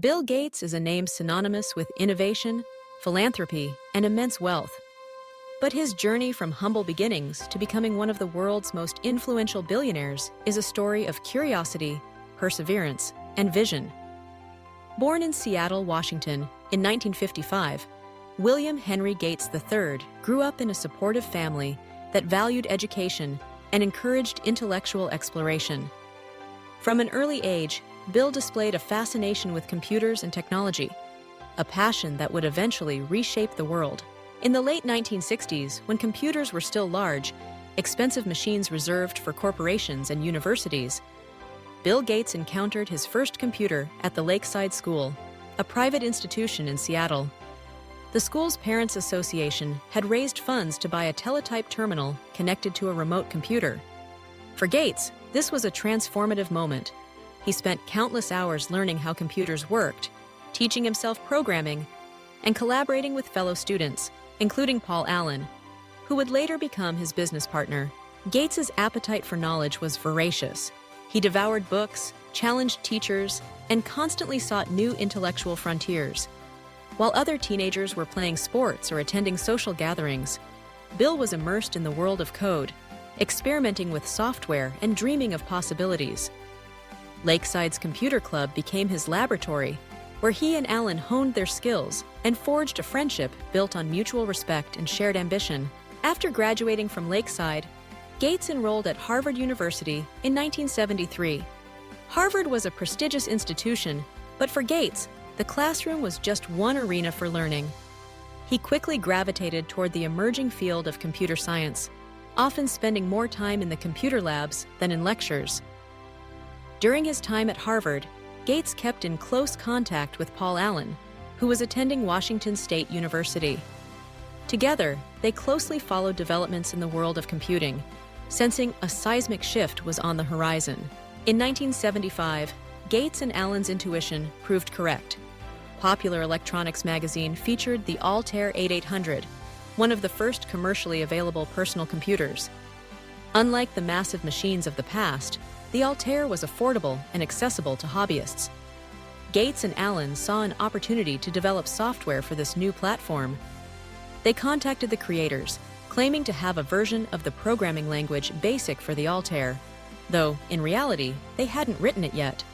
Bill Gates is a name synonymous with innovation, philanthropy, and immense wealth. But his journey from humble beginnings to becoming one of the world's most influential billionaires is a story of curiosity, perseverance, and vision. Born in Seattle, Washington, in 1955, William Henry Gates III grew up in a supportive family that valued education and encouraged intellectual exploration. From an early age, Bill displayed a fascination with computers and technology, a passion that would eventually reshape the world. In the late 1960s, when computers were still large, expensive machines reserved for corporations and universities, Bill Gates encountered his first computer at the Lakeside School, a private institution in Seattle. The school's Parents Association had raised funds to buy a teletype terminal connected to a remote computer. For Gates, this was a transformative moment. He spent countless hours learning how computers worked, teaching himself programming, and collaborating with fellow students, including Paul Allen, who would later become his business partner. Gates's appetite for knowledge was voracious. He devoured books, challenged teachers, and constantly sought new intellectual frontiers. While other teenagers were playing sports or attending social gatherings, Bill was immersed in the world of code, experimenting with software and dreaming of possibilities. Lakeside's computer club became his laboratory, where he and Allen honed their skills and forged a friendship built on mutual respect and shared ambition. After graduating from Lakeside, Gates enrolled at Harvard University in 1973. Harvard was a prestigious institution, but for Gates, the classroom was just one arena for learning. He quickly gravitated toward the emerging field of computer science, often spending more time in the computer labs than in lectures. During his time at Harvard, Gates kept in close contact with Paul Allen, who was attending Washington State University. Together, they closely followed developments in the world of computing, sensing a seismic shift was on the horizon. In 1975, Gates and Allen's intuition proved correct. Popular Electronics magazine featured the Altair 8800, one of the first commercially available personal computers. Unlike the massive machines of the past, the Altair was affordable and accessible to hobbyists. Gates and Allen saw an opportunity to develop software for this new platform. They contacted the creators, claiming to have a version of the programming language BASIC for the Altair, though, in reality, they hadn't written it yet.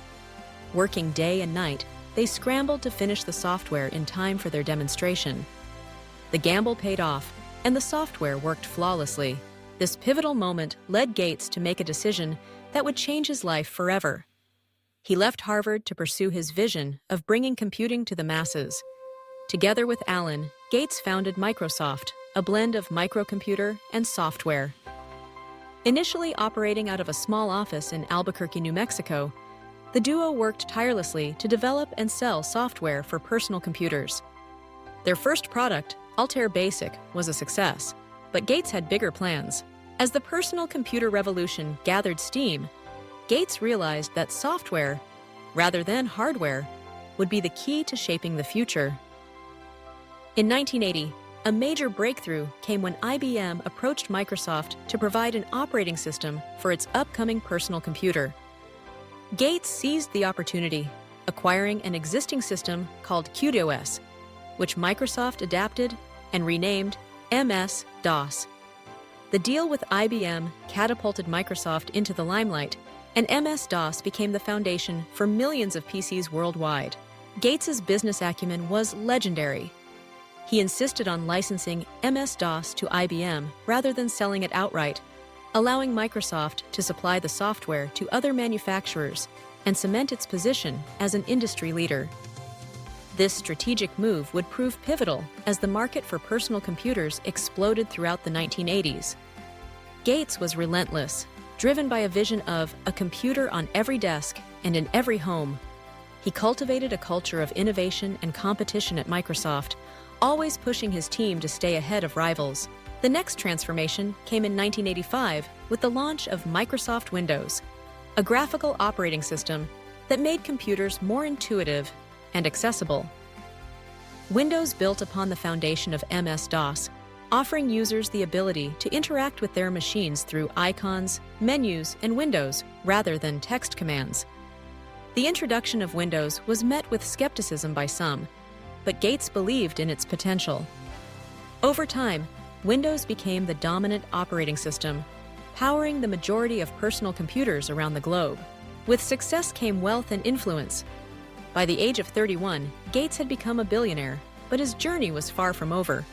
Working day and night, they scrambled to finish the software in time for their demonstration. The gamble paid off, and the software worked flawlessly. This pivotal moment led Gates to make a decision that would change his life forever. He left Harvard to pursue his vision of bringing computing to the masses. Together with Allen, Gates founded Microsoft, a blend of microcomputer and software. Initially operating out of a small office in Albuquerque, New Mexico, the duo worked tirelessly to develop and sell software for personal computers. Their first product, Altair Basic, was a success, but Gates had bigger plans. As the personal computer revolution gathered steam, Gates realized that software, rather than hardware, would be the key to shaping the future. In 1980, a major breakthrough came when IBM approached Microsoft to provide an operating system for its upcoming personal computer. Gates seized the opportunity, acquiring an existing system called QDOS, which Microsoft adapted and renamed MS-DOS. The deal with IBM catapulted Microsoft into the limelight, and MS-DOS became the foundation for millions of PCs worldwide. Gates's business acumen was legendary. He insisted on licensing MS-DOS to IBM rather than selling it outright, allowing Microsoft to supply the software to other manufacturers and cement its position as an industry leader. This strategic move would prove pivotal as the market for personal computers exploded throughout the 1980s. Gates was relentless, driven by a vision of a computer on every desk and in every home. He cultivated a culture of innovation and competition at Microsoft, always pushing his team to stay ahead of rivals. The next transformation came in 1985 with the launch of Microsoft Windows, a graphical operating system that made computers more intuitive and accessible. Windows built upon the foundation of MS-DOS, offering users the ability to interact with their machines through icons, menus, and windows rather than text commands. The introduction of Windows was met with skepticism by some, but Gates believed in its potential. Over time, Windows became the dominant operating system, powering the majority of personal computers around the globe. With success came wealth and influence. By the age of 31, Gates had become a billionaire, but his journey was far from over.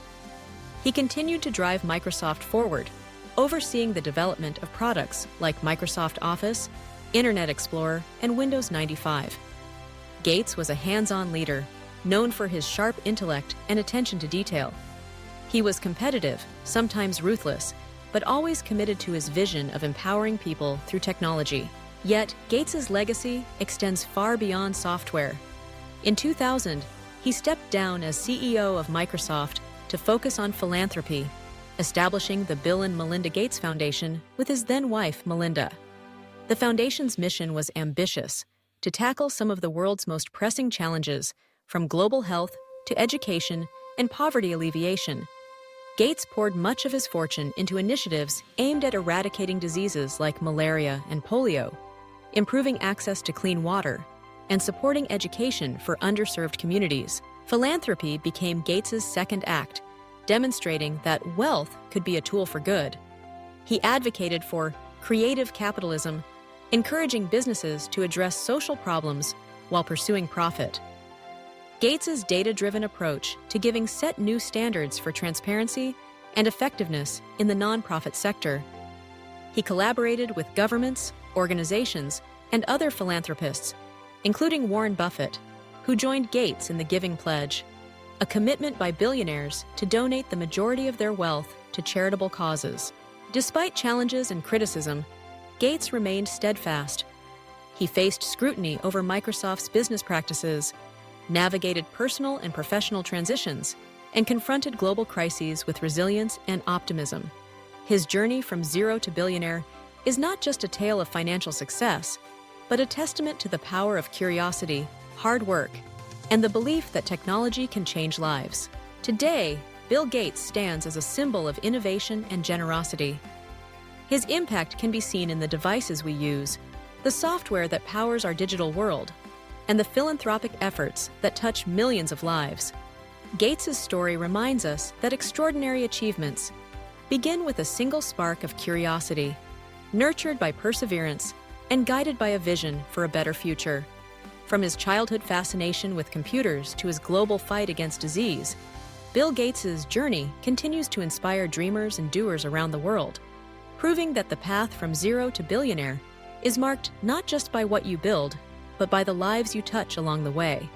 He continued to drive Microsoft forward, overseeing the development of products like Microsoft Office, Internet Explorer, and Windows 95. Gates was a hands-on leader, known for his sharp intellect and attention to detail. He was competitive, sometimes ruthless, but always committed to his vision of empowering people through technology. Yet, Gates's legacy extends far beyond software. In 2000, he stepped down as CEO of Microsoft to focus on philanthropy, establishing the Bill and Melinda Gates Foundation with his then-wife, Melinda. The foundation's mission was ambitious, to tackle some of the world's most pressing challenges, from global health to education and poverty alleviation. Gates poured much of his fortune into initiatives aimed at eradicating diseases like malaria and polio, improving access to clean water, and supporting education for underserved communities. Philanthropy became Gates's second act, demonstrating that wealth could be a tool for good. He advocated for creative capitalism, encouraging businesses to address social problems while pursuing profit. Gates's data-driven approach to giving set new standards for transparency and effectiveness in the nonprofit sector. He collaborated with governments, organizations, and other philanthropists, including Warren Buffett, who joined Gates in the Giving Pledge, a commitment by billionaires to donate the majority of their wealth to charitable causes. Despite challenges and criticism, Gates remained steadfast. He faced scrutiny over Microsoft's business practices, navigated personal and professional transitions, and confronted global crises with resilience and optimism. His journey from zero to billionaire is not just a tale of financial success, but a testament to the power of curiosity, hard work, and the belief that technology can change lives. Today, Bill Gates stands as a symbol of innovation and generosity. His impact can be seen in the devices we use, the software that powers our digital world, and the philanthropic efforts that touch millions of lives. Gates's story reminds us that extraordinary achievements begin with a single spark of curiosity, nurtured by perseverance and guided by a vision for a better future. From his childhood fascination with computers to his global fight against disease, Bill Gates's journey continues to inspire dreamers and doers around the world, proving that the path from zero to billionaire is marked not just by what you build, but by the lives you touch along the way.